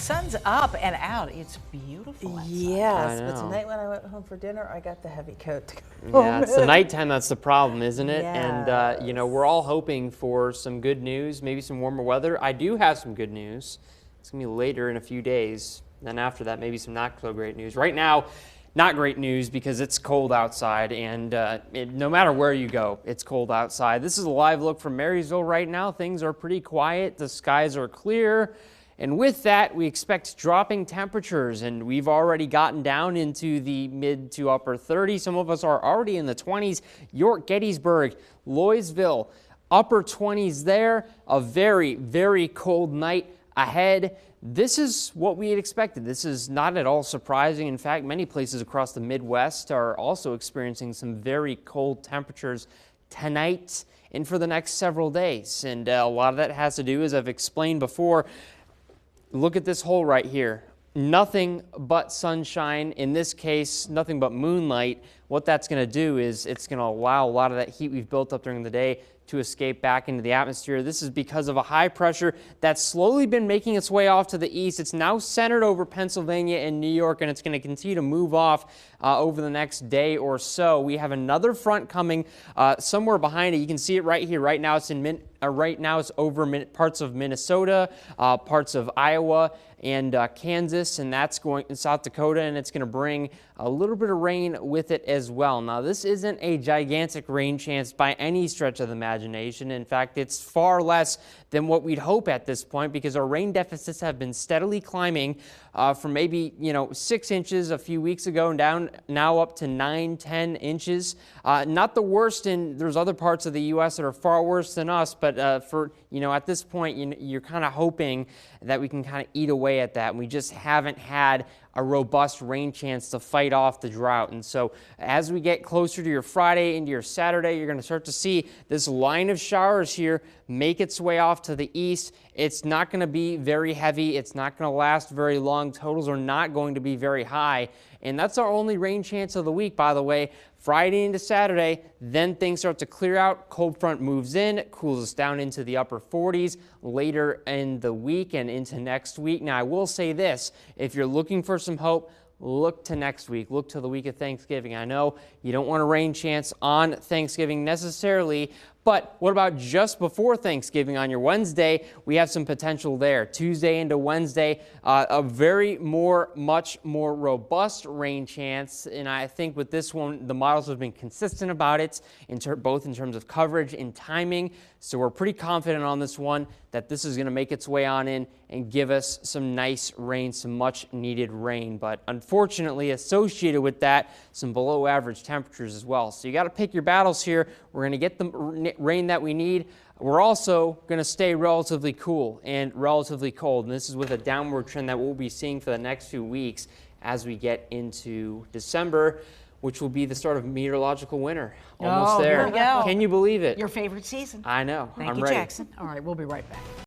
sun's up and out. It's beautiful outside. Yes, but tonight when I went home for dinner, I got the heavy coat to go home Yeah, it's the nighttime that's the problem, isn't it? Yes. And, you know, we're all hoping for some good news, maybe some warmer weather. I do have some good news. It's going to be later in a few days. Then after that, maybe some not so great news. Right now, not great news because it's cold outside, and no matter where you go, it's cold outside. This is a live look from Marysville right now. Things are pretty quiet. The skies are clear. And with that, we expect dropping temperatures, and we've already gotten down into the mid to upper 30s. Some of us are already in the 20s. York, Gettysburg, Loysville, upper 20s there. A very, very cold night ahead. This is what we had expected. This is not at all surprising. In fact, many places across the Midwest are also experiencing some very cold temperatures tonight and for the next several days. And a lot of that has to do, as I've explained before, look at this hole right here. Nothing but sunshine. In this case, nothing but moonlight. What that's going to do is it's going to allow a lot of that heat we've built up during the day to escape back into the atmosphere. This is because of a high pressure that's slowly been making its way off to the east. It's now centered over Pennsylvania and New York, and it's going to continue to move off over the next day or so. We have another front coming somewhere behind it. You can see it right here. Right now it's over parts of Minnesota, parts of Iowa, and Kansas, and that's going in South Dakota, and it's going to bring a little bit of rain with it as well. Now, this isn't a gigantic rain chance by any stretch of the imagination. In fact, it's far less than what we'd hope at this point because our rain deficits have been steadily climbing from maybe 6 inches a few weeks ago and down now up to 9-10 inches. Not the worst, and there's other parts of the U.S. that are far worse than us, but at this point, you're kind of hoping that we can kind of eat away at that, and we just haven't had a robust rain chance to fight off the drought. And so as we get closer to your Friday into your Saturday, you're going to start to see this line of showers here make its way off to the east. It's not going to be very heavy. It's not going to last very long. Totals are not going to be very high. And that's our only rain chance of the week, by the way. Friday into Saturday, then things start to clear out. Cold front moves in, cools us down into the upper 40s later in the week and into next week. Now, I will say this, if you're looking for some hope, look to next week. Look to the week of Thanksgiving. I know you don't want a rain chance on Thanksgiving necessarily, but what about just before Thanksgiving on your Wednesday? We have some potential there. Tuesday into Wednesday, a much more robust rain chance. And I think with this one, the models have been consistent about it, both in terms of coverage and timing. So we're pretty confident on this one that this is going to make its way on in and give us some nice rain, some much needed rain. But unfortunately, associated with that, some below average temperatures as well. So you got to pick your battles here. We're going to get the rain that we need. We're also going to stay relatively cool and relatively cold. And this is with a downward trend that we'll be seeing for the next few weeks as we get into December, which will be the start of meteorological winter. Almost there. Here we go. Can you believe it? Your favorite season. I know. Thank I'm you, ready. Jackson. All right, we'll be right back.